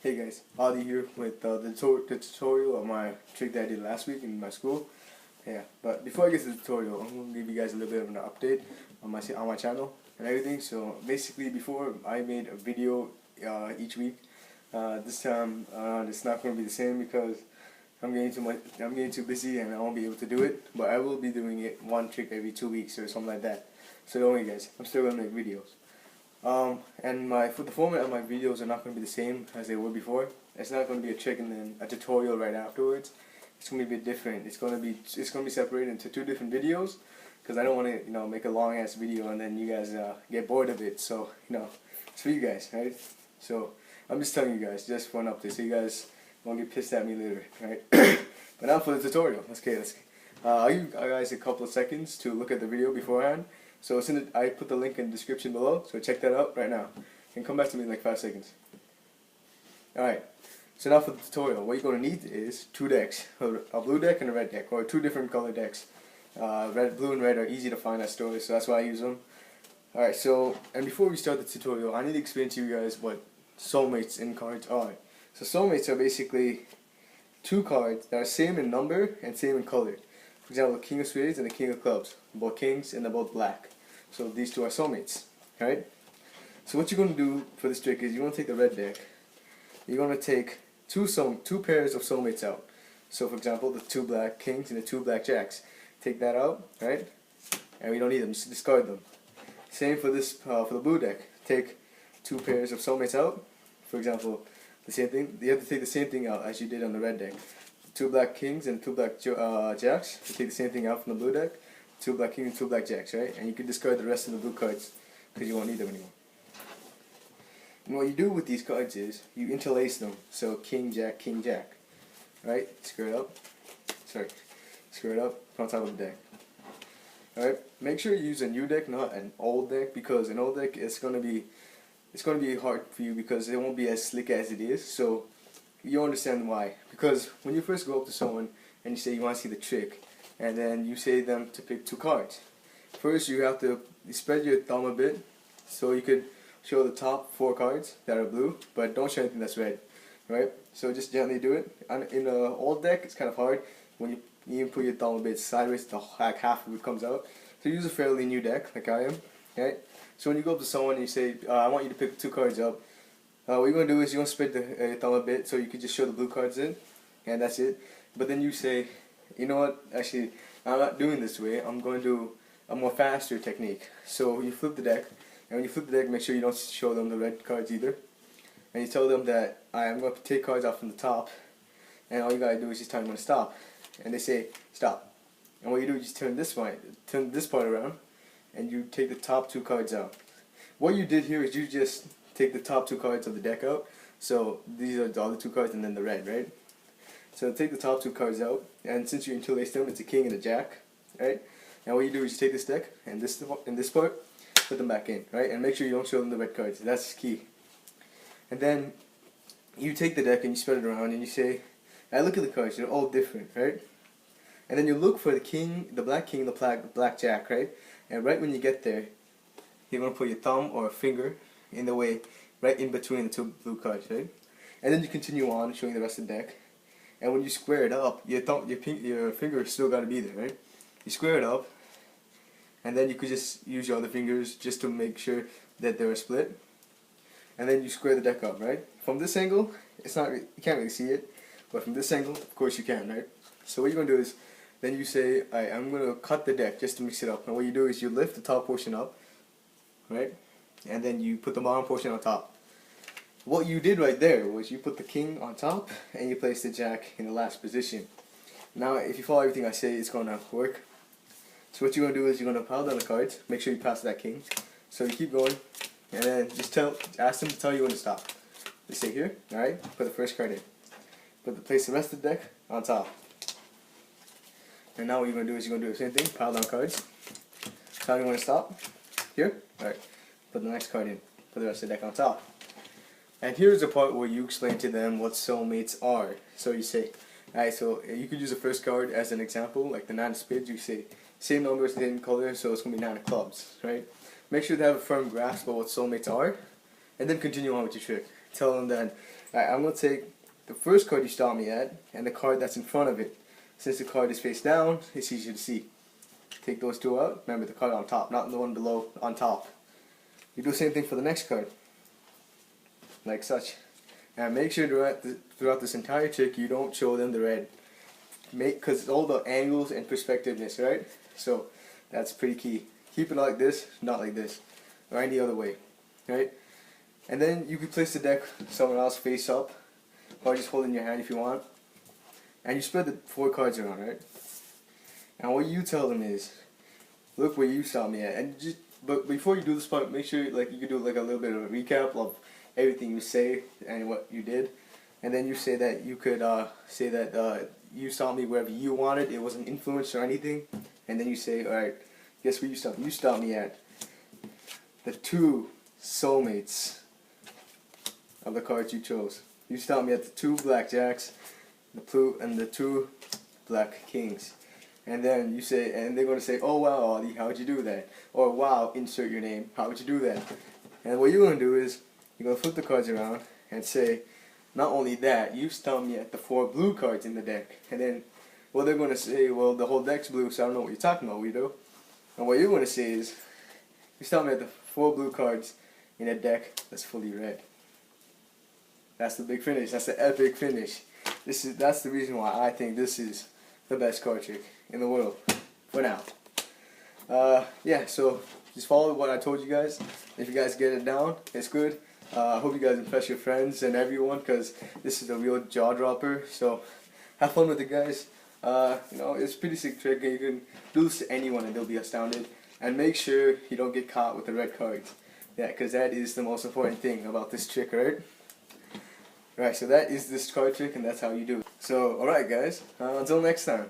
Hey guys, Adi here with the tutorial of my trick that I did last week in my school. Yeah, but before I get to the tutorial, I'm going to give you guys a little bit of an update on my channel and everything. So basically, before I made a video each week. This time it's not going to be the same because I'm getting too busy and I won't be able to do it. But I will be doing it one trick every 2 weeks or something like that. So don't worry guys, I'm still going to make videos. And for the format of my videos are not going to be the same as they were before. It's not going to be a trick and then a tutorial right afterwards. It's going to be a bit different. It's going to be separated into two different videos because I don't want to make a long ass video and then you guys get bored of it. So it's for you guys, right? So I'm just telling you guys just for an update so you guys won't get pissed at me later, right? But now for the tutorial. Let's get. I'll give you guys a couple of seconds to look at the video beforehand. So I put the link in the description below, so check that out right now. And come back to me in like 5 seconds. Alright, so now for the tutorial, what you're going to need is two decks. A blue deck and a red deck, or two different color decks. Blue and red are easy to find at stores, so that's why I use them. Alright, and before we start the tutorial, I need to explain to you guys what soulmates in cards are. So soulmates are basically two cards that are same in number and same in color. For example, the King of Spades and the King of Clubs. Both kings and they're both black. So these two are soulmates. Right? So what you're going to do for this trick is you're going to take the red deck. You're going to take two pairs of soulmates out. So for example, the two black kings and the two black jacks. Take that out, right? And we don't need them, just discard them. Same for this for the blue deck. Take two pairs of soulmates out. For example, the same thing. You have to take the same thing out as you did on the red deck. Two black kings and two black jacks. You take the same thing out from the blue deck. Two black kings and two black jacks, right? And you can discard the rest of the blue cards because you won't need them anymore. And what you do with these cards is you interlace them. So king, jack, right? Screw it up. Screw it up. Put on top of the deck. Alright? Make sure you use a new deck, not an old deck, because an old deck it's gonna be hard for you because it won't be as slick as it is. So you understand why. Because when you first go up to someone and you say you want to see the trick, and then you say them to pick two cards. First you have to spread your thumb a bit so you could show the top 4 cards that are blue, but don't show anything that's red. Right? So just gently do it. In an old deck it's kind of hard when you even put your thumb a bit sideways, like half of it comes out. So use a fairly new deck like I am. Right? So when you go up to someone and you say, I want you to pick 2 cards up, what you're going to do is you're going to spread the thumb a bit so you can just show the blue cards in, and that's it. But then you say, you know what, actually, I'm not doing this way, I'm going to do a more faster technique. So you flip the deck, and when you flip the deck, make sure you don't show them the red cards either. And you tell them that I'm going to take cards off from the top, and all you got to do is just tell them when to stop. And they say, stop. And what you do is just turn this part around, and you take the top 2 cards out. What you did here is you just take the top 2 cards of the deck out. So these are the other 2 cards and then the red, right? So take the top 2 cards out, and since you interlace them, it's a king and a jack, right? And what you do is you take this deck and this part, put them back in, right? And make sure you don't show them the red cards. That's key. And then you take the deck and you spread it around and you say, I look at the cards, they're all different, right? And then you look for the king, the black king, the black jack, right? And right when you get there, you're gonna put your thumb or a finger in the way, right in between the 2 blue cards, right? And then you continue on showing the rest of the deck. And when you square it up, your finger still got to be there, right? You square it up, and then you could just use your other fingers just to make sure that they're split. And then you square the deck up, right? From this angle, you can't really see it, but from this angle, of course you can, right? So what you're gonna do is, then you say, alright, I'm gonna cut the deck just to mix it up. And what you do is you lift the top portion up, right? And then you put the bottom portion on top. What you did right there was you put the king on top and you place the jack in the last position. Now if you follow everything I say, it's going to work. So what you're going to do is you're going to pile down the cards, make sure you pass that king. So you keep going and then just ask them to tell you when to stop. Just say here, alright, put the first card in. Place the rest of the deck on top. And now what you're going to do is you're going to do the same thing, pile down cards. Tell you when to stop. Here, alright, put the next card in. Put the rest of the deck on top. And here's the part where you explain to them what soulmates are. So you say, alright, so you could use the first card as an example, like the 9 of spades. You say, same number, same color, so it's going to be 9 of clubs, right? Make sure to have a firm grasp of what soulmates are, and then continue on with your trick. tell them that, alright, I'm going to take the first card you stopped me at and the card that's in front of it. Since the card is face down, it's easier to see. Take those two out. Remember the card on top, not the one below, on top. You do the same thing for the next card, like such. And make sure throughout this entire trick you don't show them the red. Because it's all the angles and perspectiveness, right? So that's pretty key. Keep it like this, not like this, or any other way, right? And then you can place the deck somewhere else, face up, or just hold it in your hand if you want. And you spread the 4 cards around, right? And what you tell them is, look where you saw me at. And but before you do this part, make sure like you can do like a little bit of a recap of everything you say and what you did. And then you say that you could say that you saw me wherever you wanted. It wasn't influenced or anything. And then you say, alright, guess where you stopped? You stopped me at the 2 soulmates of the cards you chose. You stopped me at the 2 blackjacks, and the 2 black kings. And then you say, and they're going to say, oh wow, Ollie, how'd you do that? Or wow, insert your name, how would you do that? And what you're going to do is, you're going to flip the cards around and say, not only that, you stumped me at the 4 blue cards in the deck. And then, well, they're going to say, well, the whole deck's blue, so I don't know what you're talking about, Weirdo. And what you're going to say is, you stumped me at the 4 blue cards in a deck that's fully red. That's the big finish. That's the epic finish. That's the reason why I think this is the best card trick in the world for now. Yeah, so just follow what I told you guys. If you guys get it down, it's good. I hope you guys impress your friends and everyone, because this is a real jaw dropper. So have fun with it, guys. You know, it's a pretty sick trick, and you can do this to anyone and they'll be astounded. And make sure you don't get caught with the red cards. Yeah, because that is the most important thing about this trick, right? Right, so that is this card trick, and that's how you do it. So, alright guys, until next time.